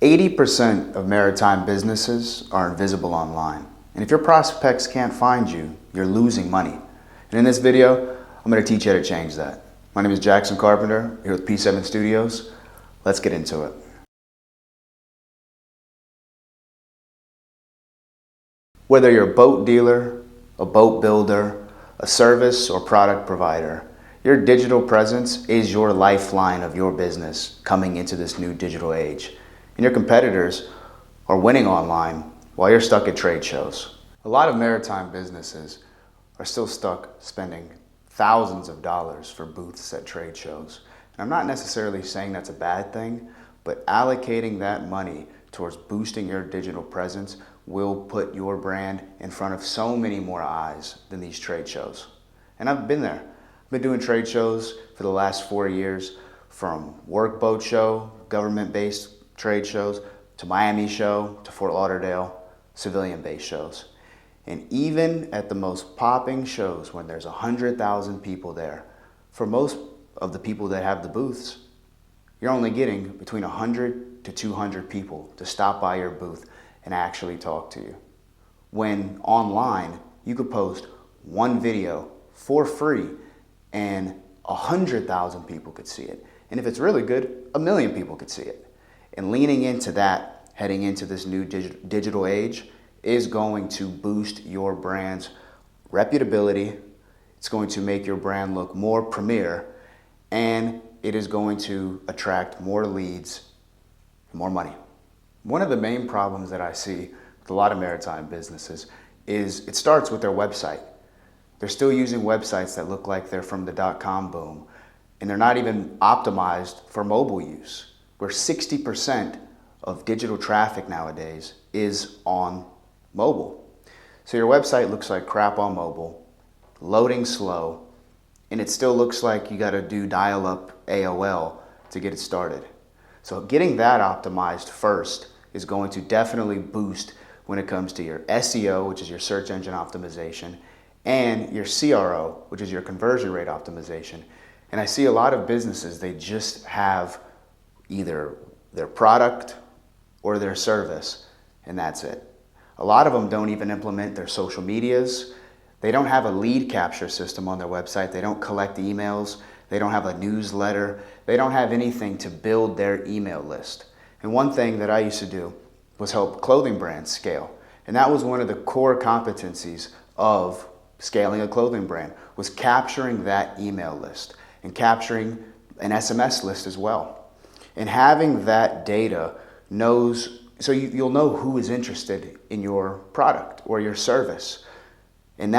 80% of maritime businesses are invisible online. And if your prospects can't find you, you're losing money. And in this video, I'm going to teach you how to change that. My name is Jackson Carpenter, here with P7 Studios. Let's get into it. Whether you're a boat dealer, a boat builder, a service or product provider, your digital presence is your lifeline of your business coming into this new digital age. And your competitors are winning online while you're stuck at trade shows. A lot of maritime businesses are still stuck spending thousands of dollars for booths at trade shows. And I'm not necessarily saying that's a bad thing, but allocating that money towards boosting your digital presence will put your brand in front of so many more eyes than these trade shows. And I've been there. I've been doing trade shows for the last 4 years, from workboat show, government-based trade shows, to Miami show, to Fort Lauderdale, civilian-based shows. And even at the most popping shows, when there's 100,000 people there, for most of the people that have the booths, you're only getting between 100 to 200 people to stop by your booth and actually talk to you. When online, you could post one video for free and 100,000 people could see it. And if it's really good, 1 million people could see it. And leaning into that, heading into this new digital age, is going to boost your brand's reputability. It's going to make your brand look more premier, and it is going to attract more leads and more money. One of the main problems that I see with a lot of maritime businesses is it starts with their website. They're still using websites that look like they're from the .com boom, and they're not even optimized for mobile use, where 60% of digital traffic nowadays is on mobile. So your website looks like crap on mobile, loading slow, and it still looks like you got to do dial-up AOL to get it started. So getting that optimized first is going to definitely boost when it comes to your SEO, which is your search engine optimization, and your CRO, which is your conversion rate optimization. And I see a lot of businesses, they just have either their product or their service, and that's it. A lot of them don't even implement their social medias. They don't have a lead capture system on their website. They don't collect emails. They don't have a newsletter. They don't have anything to build their email list. And one thing that I used to do was help clothing brands scale. And that was one of the core competencies of scaling a clothing brand, was capturing that email list and capturing an SMS list as well. And having that data so you'll know who is interested in your product or your service. And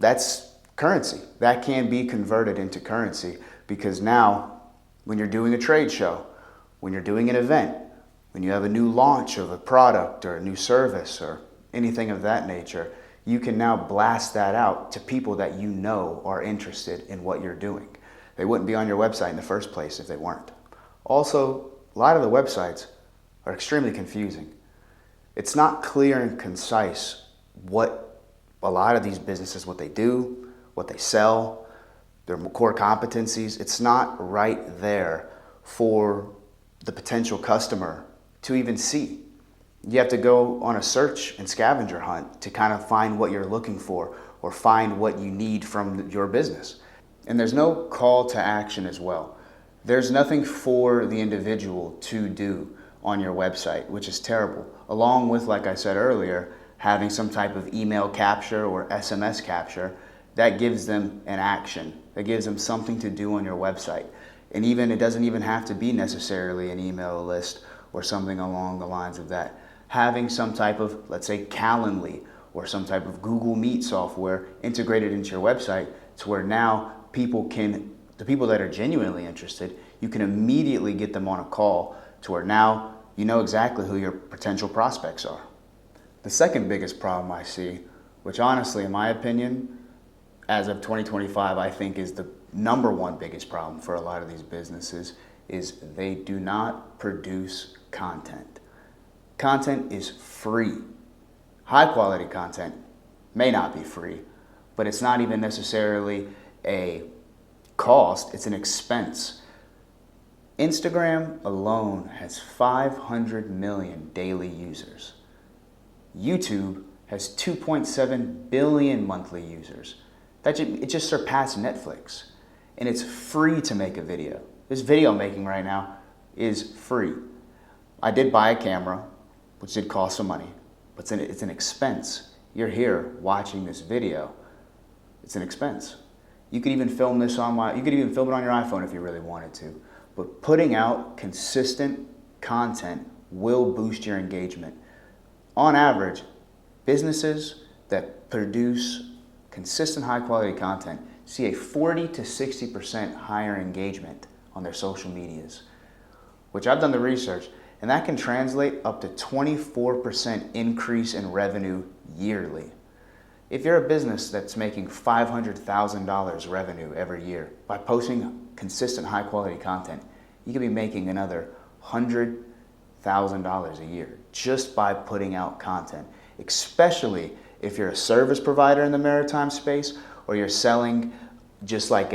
that's currency. That can be converted into currency, because now when you're doing a trade show, when you're doing an event, when you have a new launch of a product or a new service or anything of that nature, you can now blast that out to people that you know are interested in what you're doing. They wouldn't be on your website in the first place if they weren't. Also, a lot of the websites are extremely confusing. It's not clear and concise what a lot of these businesses, what they do, what they sell, their core competencies. It's not right there for the potential customer to even see. You have to go on a search and scavenger hunt to kind of find what you're looking for or find what you need from your business. And there's no call to action as well. There's nothing for the individual to do on your website, which is terrible. Along with, like I said earlier, having some type of email capture or SMS capture, that gives them an action. That gives them something to do on your website. And even it doesn't even have to be necessarily an email list or something along the lines of that. Having some type of, let's say, Calendly or some type of Google Meet software integrated into your website, to where now the people that are genuinely interested, you can immediately get them on a call, to where now you know exactly who your potential prospects are. The second biggest problem I see, which honestly, in my opinion, as of 2025, I think is the number one biggest problem for a lot of these businesses, is they do not produce content. Content is free. High quality content may not be free, but it's not even necessarily a cost, it's an expense. Instagram alone has 500 million daily users. YouTube has 2.7 billion monthly users. It just surpassed Netflix. And it's free to make a video. This video I'm making right now is free. I did buy a camera, which did cost some money, but it's an expense. You're here watching this video. It's an expense. You could even film this you could even film it on your iPhone if you really wanted to. But putting out consistent content will boost your engagement. On average, businesses that produce consistent high quality content see a 40 to 60% higher engagement on their social medias, which I've done the research, and that can translate up to 24% increase in revenue yearly. If you're a business that's making $500,000 revenue every year by posting consistent high quality content, you could be making another $100,000 a year just by putting out content, especially if you're a service provider in the maritime space or you're selling just like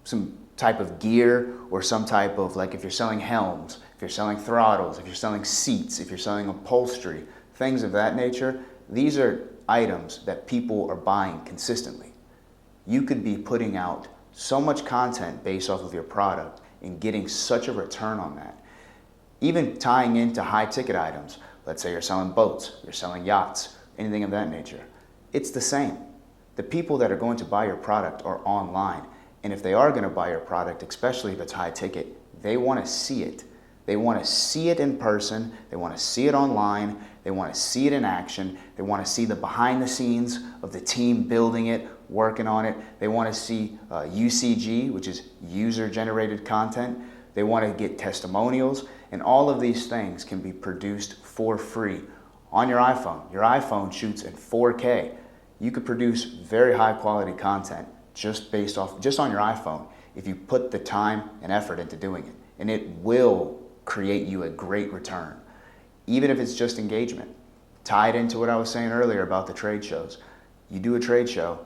some type of gear or some type of, like if you're selling helms, if you're selling throttles, if you're selling seats, if you're selling upholstery, things of that nature. These are items that people are buying consistently. You could be putting out so much content based off of your product and getting such a return on that. Even tying into high ticket items, let's say you're selling boats, you're selling yachts, anything of that nature. It's the same. The people that are going to buy your product are online. And if they are going to buy your product, especially if it's high ticket, they want to see it. They want to see it in person. They want to see it online. They want to see it in action. They want to see the behind the scenes of the team building it, working on it. They want to see UCG, which is user generated content. They want to get testimonials, and all of these things can be produced for free on your iPhone. Your iPhone shoots in 4K. You could produce very high quality content just on your iPhone if you put the time and effort into doing it, and it will create you a great return, even if it's just engagement. Tied into what I was saying earlier about the trade shows. You do a trade show,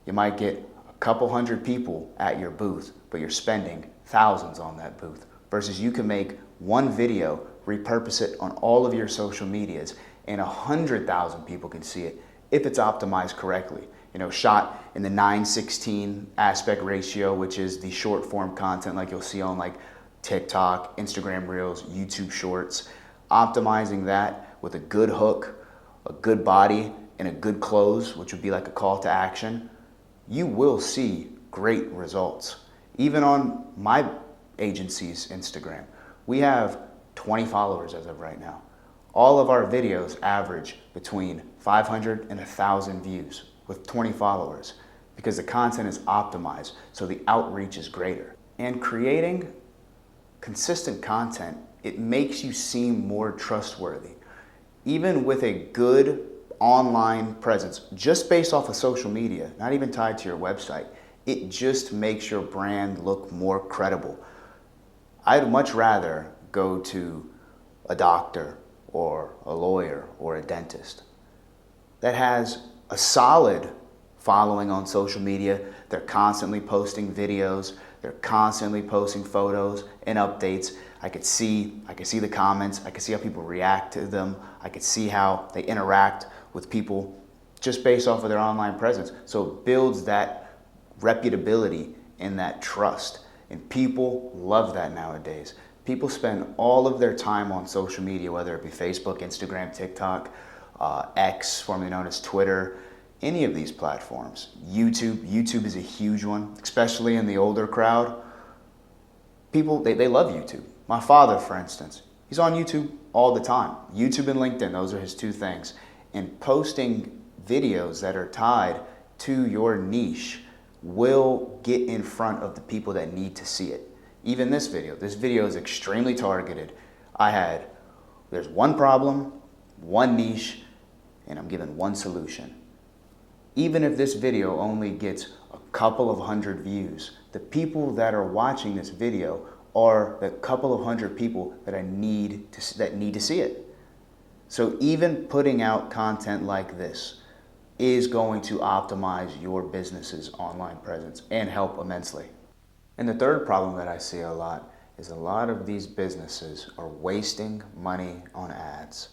you might get a couple hundred people at your booth, but you're spending thousands on that booth, versus you can make one video, repurpose it on all of your social medias, and 100,000 people can see it if it's optimized correctly. Shot in the 9:16 aspect ratio, which is the short form content like you'll see on like TikTok, Instagram Reels, YouTube Shorts. Optimizing that with a good hook, a good body, and a good close, which would be like a call to action, you will see great results. Even on my agency's Instagram, we have 20 followers as of right now. All of our videos average between 500 and 1,000 views with 20 followers because the content is optimized, so the outreach is greater. And creating consistent content, it makes you seem more trustworthy. Even with a good online presence, just based off of social media, not even tied to your website, it just makes your brand look more credible. I'd much rather go to a doctor or a lawyer or a dentist that has a solid following on social media. They're constantly posting videos, they're constantly posting photos and updates. I could see the comments, I could see how people react to them, I could see how they interact with people just based off of their online presence. So it builds that reputability and that trust. And people love that nowadays. People spend all of their time on social media, whether it be Facebook, Instagram, TikTok, X, formerly known as Twitter, any of these platforms. YouTube is a huge one, especially in the older crowd. People, they love YouTube. My father, for instance, he's on YouTube all the time. YouTube and LinkedIn, those are his two things. And posting videos that are tied to your niche will get in front of the people that need to see it. Even this video is extremely targeted. There's one problem, one niche, and I'm given one solution. Even if this video only gets a couple of hundred views, the people that are watching this video are the couple of hundred people that need to see it. So even putting out content like this is going to optimize your business's online presence and help immensely. And the third problem that I see a lot is a lot of these businesses are wasting money on ads.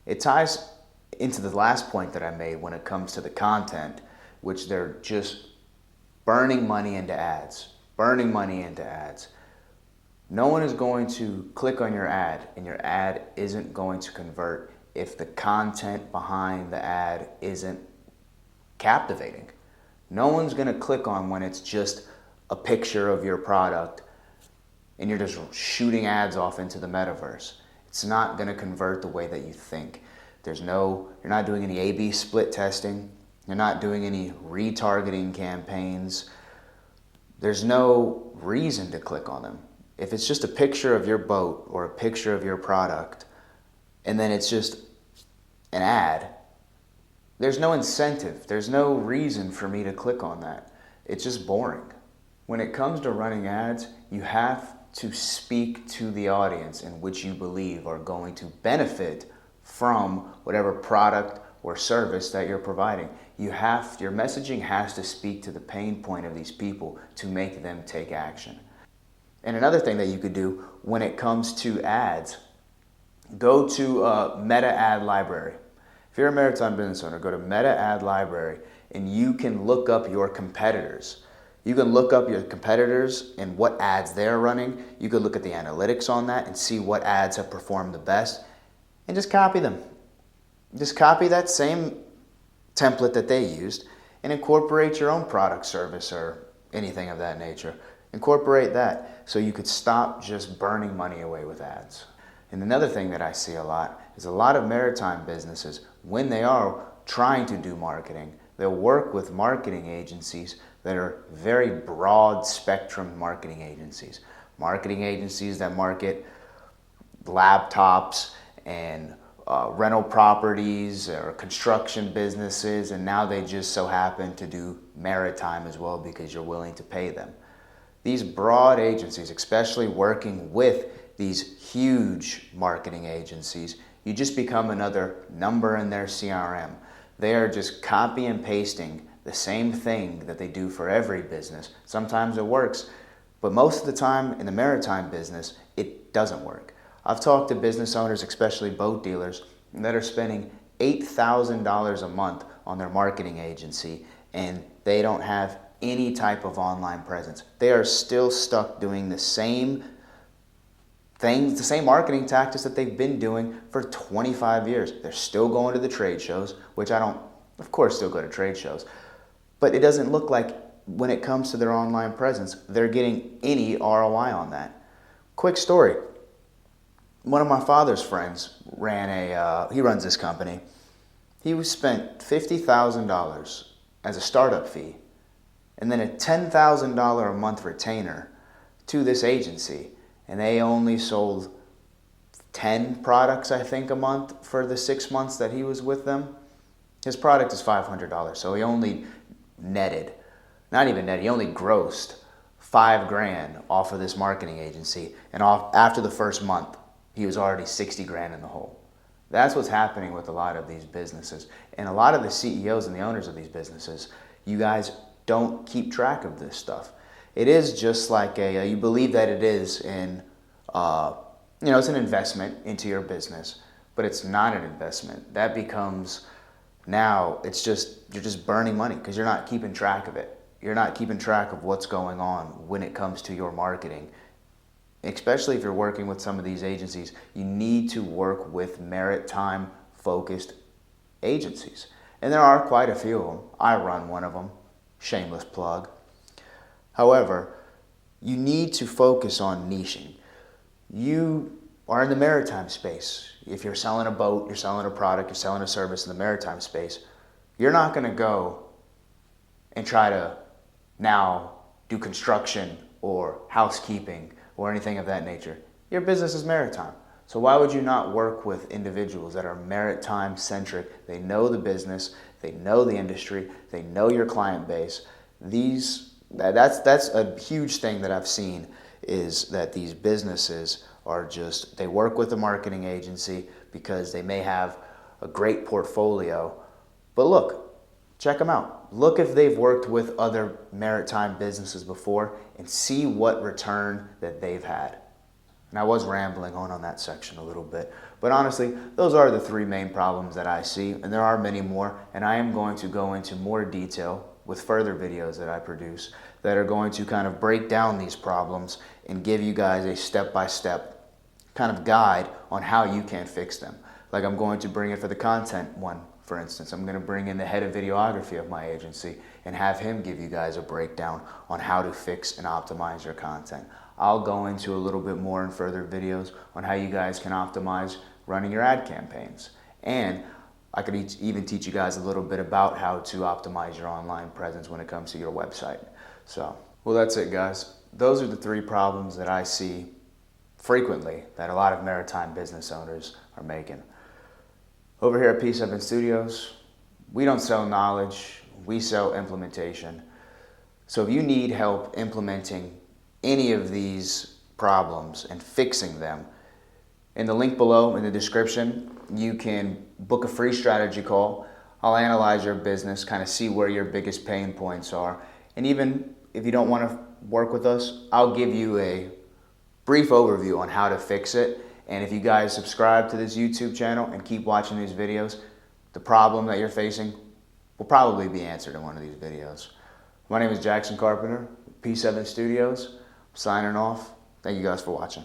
It ties into the last point that I made when it comes to the content, which they're just burning money into ads, burning money into ads. No one is going to click on your ad, and your ad isn't going to convert if the content behind the ad isn't captivating. No one's going to click on when it's just a picture of your product and you're just shooting ads off into the metaverse. It's not going to convert the way that you think. You're not doing any A/B split testing. You're not doing any retargeting campaigns. There's no reason to click on them. If it's just a picture of your boat or a picture of your product, and then it's just an ad, there's no incentive. There's no reason for me to click on that. It's just boring. When it comes to running ads, you have to speak to the audience in which you believe are going to benefit from whatever product or service that you're providing. Your messaging has to speak to the pain point of these people to make them take action. And another thing that you could do when it comes to ads, go to Meta Ad Library. If you're a Maritime business owner, go to Meta Ad Library and you can look up your competitors. You can look up your competitors and what ads they're running. You can look at the analytics on that and see what ads have performed the best and just copy them. Just copy that same template that they used and incorporate your own product, service, or anything of that nature. Incorporate that so you could stop just burning money away with ads. And another thing that I see a lot is a lot of maritime businesses, when they are trying to do marketing, they'll work with marketing agencies that are very broad spectrum marketing agencies. Marketing agencies that market laptops and rental properties or construction businesses, and now they just so happen to do maritime as well because you're willing to pay them. These broad agencies, especially working with these huge marketing agencies, you just become another number in their CRM. They are just copy and pasting the same thing that they do for every business. Sometimes it works, but most of the time in the maritime business, it doesn't work. I've talked to business owners, especially boat dealers, that are spending $8,000 a month on their marketing agency, and they don't have any type of online presence. They are still stuck doing the same things, the same marketing tactics that they've been doing for 25 years. They're still going to the trade shows, which I don't, of course, still go to trade shows. But it doesn't look like when it comes to their online presence, they're getting any ROI on that. Quick story. One of my father's friends he runs this company. He spent $50,000 as a startup fee and then a $10,000 a month retainer to this agency. And they only sold 10 products, I think, a month for the 6 months that he was with them. His product is $500, so he only he only grossed $5,000 off of this marketing agency. And after the first month, he was already $60,000 in the hole. That's what's happening with a lot of these businesses. And a lot of the CEOs and the owners of these businesses, you guys don't keep track of this stuff. It is just like you believe that it is it's an investment into your business, but it's not an investment. That becomes, now you're just burning money because you're not keeping track of it. You're not keeping track of what's going on when it comes to your marketing. Especially if you're working with some of these agencies, you need to work with maritime focused agencies. And there are quite a few of them. I run one of them, shameless plug. However, you need to focus on niching. You are in the maritime space. If you're selling a boat, you're selling a product, you're selling a service in the maritime space, you're not going to go and try to now do construction or housekeeping or anything of that nature. Your business is maritime. So why would you not work with individuals that are maritime centric? They know the business, they know the industry, they know your client base. That's a huge thing that I've seen, is that these businesses they work with a marketing agency because they may have a great portfolio. But look, check them out. look if they've worked with other maritime businesses before and see what return that they've had. And I was rambling on that section a little bit, but honestly, those are the three main problems that I see, and there are many more, and I am going to go into more detail with further videos that I produce that are going to kind of break down these problems and give you guys a step-by-step kind of guide on how you can fix them. Like I'm going to bring it for the content one, for instance. I'm going to bring in the head of videography of my agency and have him give you guys a breakdown on how to fix and optimize your content. I'll go into a little bit more in further videos on how you guys can optimize running your ad campaigns. And I could even teach you guys a little bit about how to optimize your online presence when it comes to your website. So, well, that's it, guys. Those are the three problems that I see frequently that a lot of maritime business owners are making. Over here at P7 Studios, we don't sell knowledge, we sell implementation. So if you need help implementing any of these problems and fixing them, in the link below in the description, you can book a free strategy call. I'll analyze your business, kind of see where your biggest pain points are. And even if you don't want to work with us, I'll give you a brief overview on how to fix it. And if you guys subscribe to this YouTube channel and keep watching these videos, the problem that you're facing will probably be answered in one of these videos. My name is Jackson Carpenter, P7 Studios. I'm signing off. Thank you guys for watching.